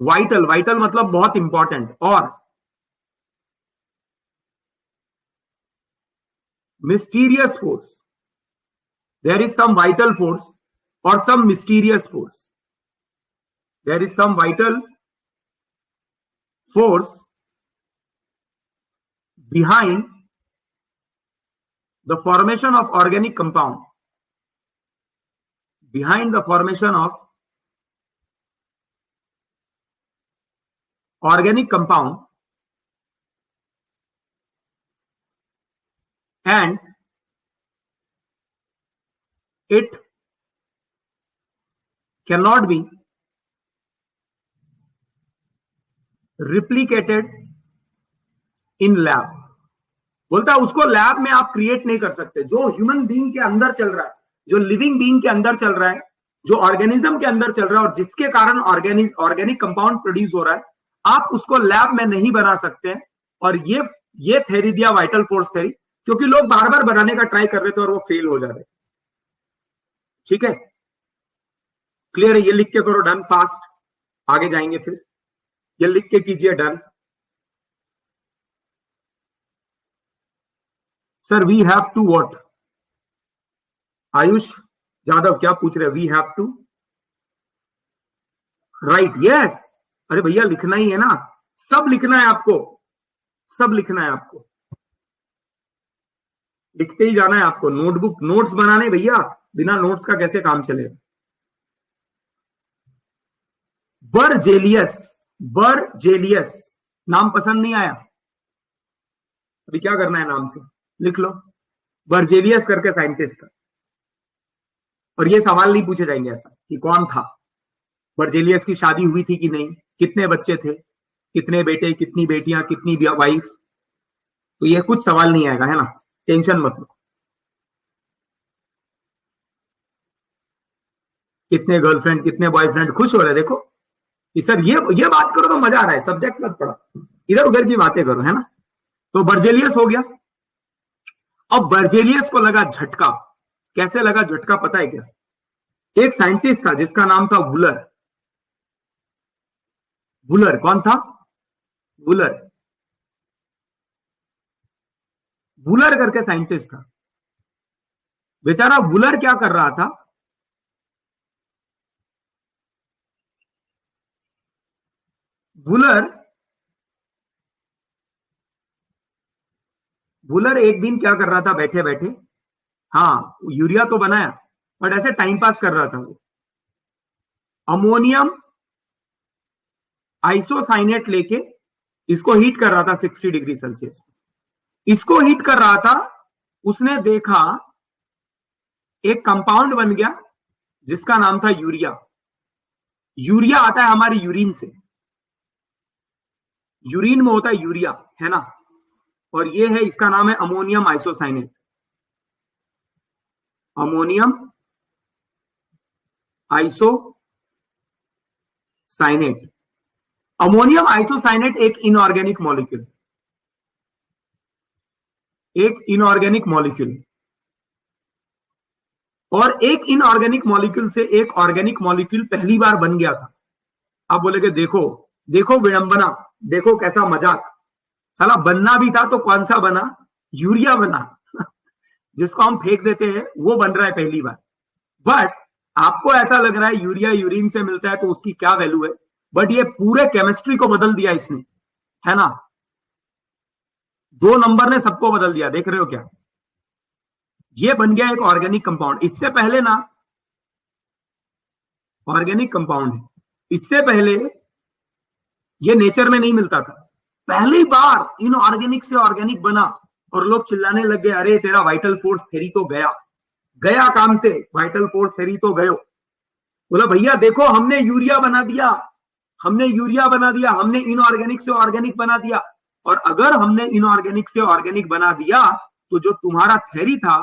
[SPEAKER 1] vital मतलब बहुत इंपॉर्टेंट, और mysterious force, there is some vital force or some mysterious force, there is some vital force behind the formation of organic compound behind the formation of organic compound and it cannot be replicated in lab. बोलता है उसको lab में आप create नहीं कर सकते. जो human being के अंदर चल रहा है, जो लिविंग बीइंग के अंदर चल रहा है, जो ऑर्गेनिज्म के अंदर चल रहा है और जिसके कारण ऑर्गेनिक कंपाउंड प्रोड्यूस हो रहा है, आप उसको लैब में नहीं बना सकते. और ये थ्योरी दिया वाइटल फोर्स थ्योरी, क्योंकि लोग बार बार बनाने का ट्राई कर रहे थे और वो फेल हो जा रहे. ठीक है, क्लियर है? ये लिख के करो डन फास्ट, आगे जाएंगे. फिर ये लिख के कीजिए done. Sir we have to what? Ayush Jadhav क्या पूछ रहे? We have to write. Yes, अरे भैया लिखना ही है ना, सब लिखना है आपको, सब लिखना है आपको, लिखते ही जाना है आपको. नोटबुक नोट्स बनाने भैया, बिना नोट्स का कैसे काम चलेगा? बर्जेलियस नाम पसंद नहीं आया? अभी क्या करना है, नाम से लिख लो बर्जेलियस करके साइंटिस्ट का. और ये सवाल नहीं पूछे जाएंगे ऐसा कि कौन था बर्जेलियस, की शादी हुई थी कि नहीं, कितने बच्चे थे, कितने बेटे, कितनी बेटियां, कितनी वाइफ. तो ये कुछ सवाल नहीं आएगा, है ना, टेंशन मत लो. कितने गर्लफ्रेंड, कितने बॉयफ्रेंड, खुश हो रहे देखो कि सर ये बात करो तो मजा आ रहा है, सब्जेक्ट मत पढ़ो, इधर उधर की बातें करो, है ना. तो बर्जेलियस हो गया. अब बर्जेलियस को लगा झटका. कैसे लगा झटका पता है क्या? एक साइंटिस्ट था जिसका नाम था वुलर. वुलर कौन था? वुलर. वुलर करके साइंटिस्ट था. बेचारा वुलर क्या कर रहा था? वुलर एक दिन क्या कर रहा था बैठे बैठे, हाँ यूरिया तो बनाया बट ऐसे टाइम पास कर रहा था. वो अमोनियम आइसोसाइनेट लेके इसको हीट कर रहा था 60 डिग्री सेल्सियस. इसको हीट कर रहा था, उसने देखा एक कंपाउंड बन गया जिसका नाम था यूरिया. यूरिया आता है हमारी यूरिन से, यूरिन में होता है यूरिया, है ना. और ये है, इसका नाम है ammonium isocyanate. Ammonium isocyanate. Ammonium isocyanate एक इनऑर्गेनिक मॉलिक्यूल, एक इनऑर्गेनिक मॉलिक्यूल. और एक इनऑर्गेनिक मॉलिक्यूल से एक ऑर्गेनिक मॉलिक्यूल पहली बार बन गया था. आप बोलेगे देखो देखो विडंबना, देखो कैसा मजाक. साला बनना भी था तो कौन सा बना? यूरिया बना. जिसको हम फेंक देते हैं वो बन रहा है पहली बार. बट आपको ऐसा लग रहा है यूरिया यूरिन से मिलता है तो उसकी क्या वैल्यू है, बट ये पूरे केमिस्ट्री को बदल दिया इसने, है ना. 2 नंबर ने सबको बदल दिया. देख रहे हो क्या? ये बन गया एक ऑर्गेनिक कंपाउंड. इससे पहले ना, ऑर्गेनिक कंपाउंड है, इससे पहले ये नेचर में नहीं मिलता था. पहली बार इनऑर्गेनिक से ऑर्गेनिक बना और लोग चिल्लाने लग गए, अरे तेरा वाइटल फोर्स थ्योरी तो गया, गया काम से, वाइटल फोर्स थ्योरी तो गयो. बोला भैया देखो हमने यूरिया बना दिया, हमने यूरिया बना दिया, हमने इनऑर्गेनिक से ऑर्गेनिक बना दिया. और अगर हमने इनऑर्गेनिक से ऑर्गेनिक बना दिया तो जो तुम्हारा थ्योरी था,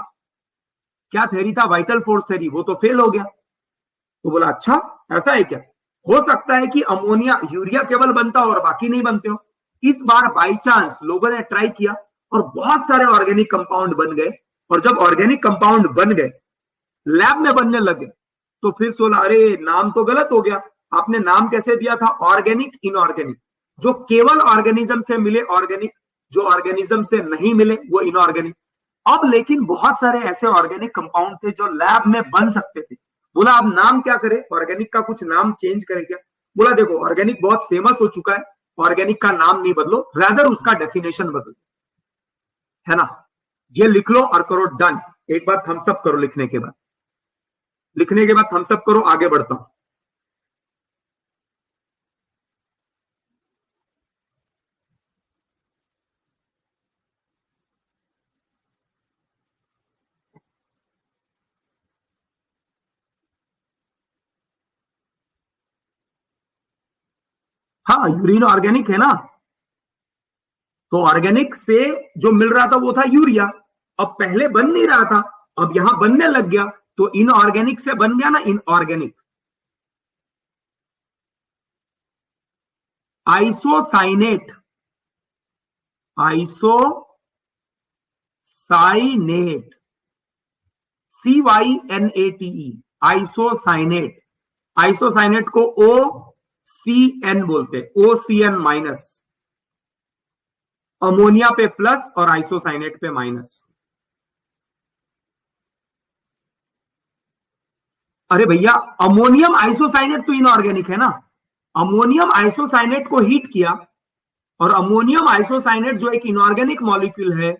[SPEAKER 1] क्या थ्योरी था? वाइटल फोर्स थ्योरी, वो तो फेल हो गया. तो बोला अच्छा ऐसा है क्या? हो सकता है कि अमोनिया यूरिया केवल बनता हो और बाकी नहीं बनते हो. इस बार बाई चांस लोगों ने ट्राई किया और बहुत सारे ऑर्गेनिक कंपाउंड बन गए. और जब ऑर्गेनिक कंपाउंड बन गए, लैब में बनने लगे, तो फिर सोला अरे नाम तो गलत हो गया. आपने नाम कैसे दिया था? Organic inorganic. जो केवल ऑर्गेनिज्म से मिले ऑर्गेनिक, जो ऑर्गेनिज्म से नहीं मिले वो इनऑर्गेनिक. अब लेकिन बहुत सारे ऐसे ऑर्गेनिक कंपाउंड थे जो लैब में बन सकते थे. बोला अब नाम क्या करें, ऑर्गेनिक का कुछ नाम चेंज करें क्या? बोला देखो ऑर्गेनिक बहुत फेमस हो चुका है, ऑर्गेनिक का नाम नहीं बदलो, रादर उसका डेफिनेशन बदलो, है ना. ये लिख लो और करो डन. एक बार थम्स अप करो लिखने के बाद. लिखने के बाद थम्स अप करो, आगे बढ़ता हूं। हाँ, यूरिन ऑर्गेनिक है ना, तो ऑर्गेनिक से जो मिल रहा था वो था यूरिया। अब पहले बन नहीं रहा था, अब यहां बनने लग गया, तो इनऑर्गेनिक से बन गया ना inorganic. Isocyanate, isocyanate, CYNATE, isocyanate. Isocyanate को OCN बोलते हैं, OCN माइनस, अमोनिया पे प्लस और आइसोसाइनेट पे माइनस। अरे भैया, अमोनियम आइसोसाइनेट तो इनऑर्गेनिक है ना, अमोनियम आइसोसाइनेट को हीट किया और अमोनियम आइसोसाइनेट जो एक इनऑर्गेनिक मॉलिक्यूल है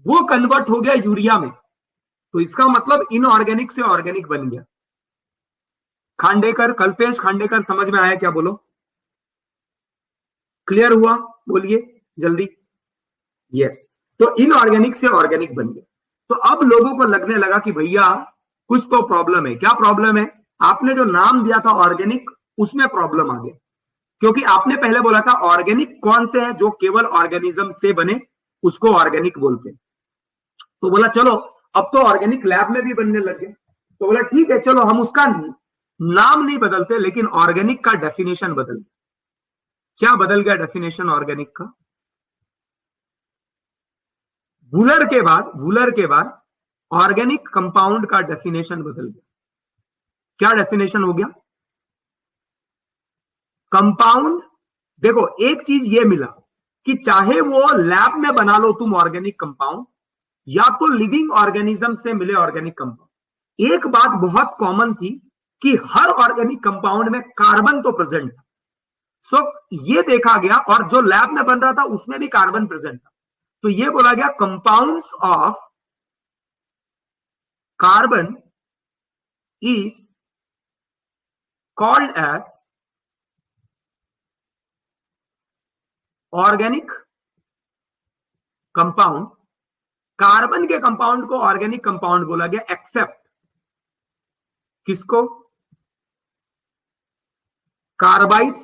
[SPEAKER 1] वो कन्वर्ट हो गया यूरिया में, तो इसका मतलब इनऑर्गेनिक से ऑर्गेनिक बन गया। खांडेकर, कल्पेश खांडेकर, समझ में आया क्या? बोलो, क्लियर हुआ? बोलिए जल्दी। यस, तो इनऑर्गेनिक से ऑर्गेनिक बन गया। तो अब लोगों को लगने लगा कि भैया कुछ तो प्रॉब्लम है। क्या प्रॉब्लम है? आपने जो नाम दिया था ऑर्गेनिक, उसमें प्रॉब्लम आ गया, क्योंकि आपने पहले बोला था ऑर्गेनिक कौन से हैं, जो केवल ऑर्गेनिज्म से बने, उसको ऑर्गेनिक बोलते हैं। तो बोला चलो अब तो ऑर्गेनिक लैब में भी बनने लग गए, तो बोला ठीक है चलो हम उसका नाम नहीं बदलते, लेकिन ऑर्गेनिक का डेफिनेशन बदल गया। क्या बदल गया डेफिनेशन ऑर्गेनिक का? वूलर के बाद ऑर्गेनिक कंपाउंड का डेफिनेशन बदल गया। क्या डेफिनेशन हो गया? कंपाउंड, देखो एक चीज ये मिला कि चाहे वो लैब में बना लो तुम ऑर्गेनिक कंपाउंड, या तो लिविंग ऑर्गेनिज्म से मिले ऑर्गेनिक कंपाउंड, एक बात बहुत कॉमन थी कि हर ऑर्गेनिक कंपाउंड में कार्बन तो प्रेजेंट था। सो ये देखा गया, और जो लैब में बन रहा था उसमें भी कार्बन प्रेजेंट था, तो ये बोला गया compounds of carbon is called as organic compound. Carbon के कंपाउंड को ऑर्गेनिक कंपाउंड बोला गया, एक्सेप्ट किसको? Carbides,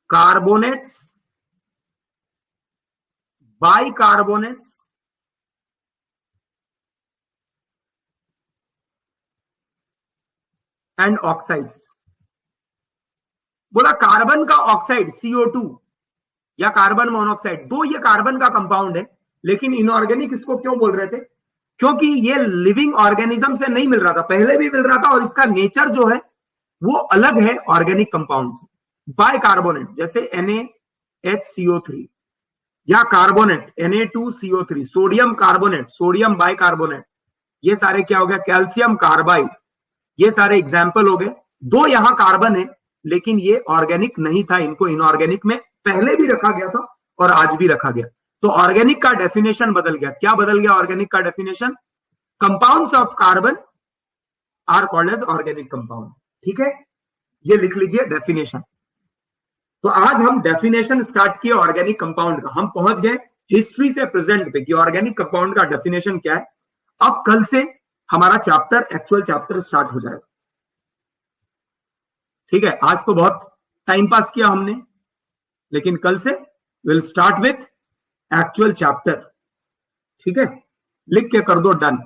[SPEAKER 1] carbonates, bicarbonates and oxides. बोला कार्बन का ऑक्साइड CO2 या कार्बन मोनोऑक्साइड, दो ये कार्बन का कंपाउंड है, लेकिन इनऑर्गेनिक इसको क्यों बोल रहे थे? क्योंकि ये लिविंग ऑर्गेनिज्म से नहीं मिल रहा था, पहले भी मिल रहा था, और इसका नेचर जो है वो अलग है ऑर्गेनिक कंपाउंड से। बाइकार्बोनेट जैसे NaHCO3, या carbonate Na2CO3, sodium carbonate, sodium bicarbonate, ये सारे क्या हो गया? कैल्शियम कार्बाइड, ये सारे एग्जाम्पल हो गए। दो यहां कार्बन है, लेकिन ये ऑर्गेनिक नहीं था, इनको इनऑर्गेनिक में पहले भी रखा गया था और आज भी रखा गया। तो ऑर्गेनिक का डेफिनेशन बदल गया। क्या बदल गया ऑर्गेनिक का definition? Compounds of carbon are called as organic compound. ठीक है, ये लिख लीजिए डेफिनेशन। तो आज हम डेफिनेशन स्टार्ट किए ऑर्गेनिक कंपाउंड का, हम पहुंच गए हिस्ट्री से प्रेजेंट पे कि ऑर्गेनिक कंपाउंड का डेफिनेशन क्या है। अब कल से हमारा चैप्टर, एक्चुअल चैप्टर स्टार्ट हो जाएगा। ठीक है, आज तो बहुत टाइम पास किया हमने, लेकिन कल से will start with actual chapter. ठीक है, लिख के कर दो डन।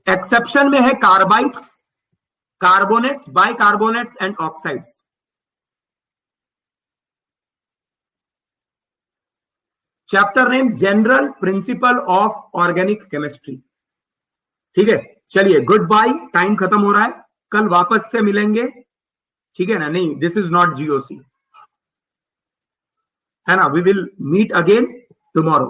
[SPEAKER 1] एक्सेप्शन में है carbides, carbonates, bicarbonates and oxides. Chapter name general principle of organic chemistry. ठीक है, चलिए गुड बाय, टाइम खत्म हो रहा है, कल वापस से मिलेंगे। ठीक है ना? नहीं, दिस इज नॉट GOC, है ना? We will meet again tomorrow.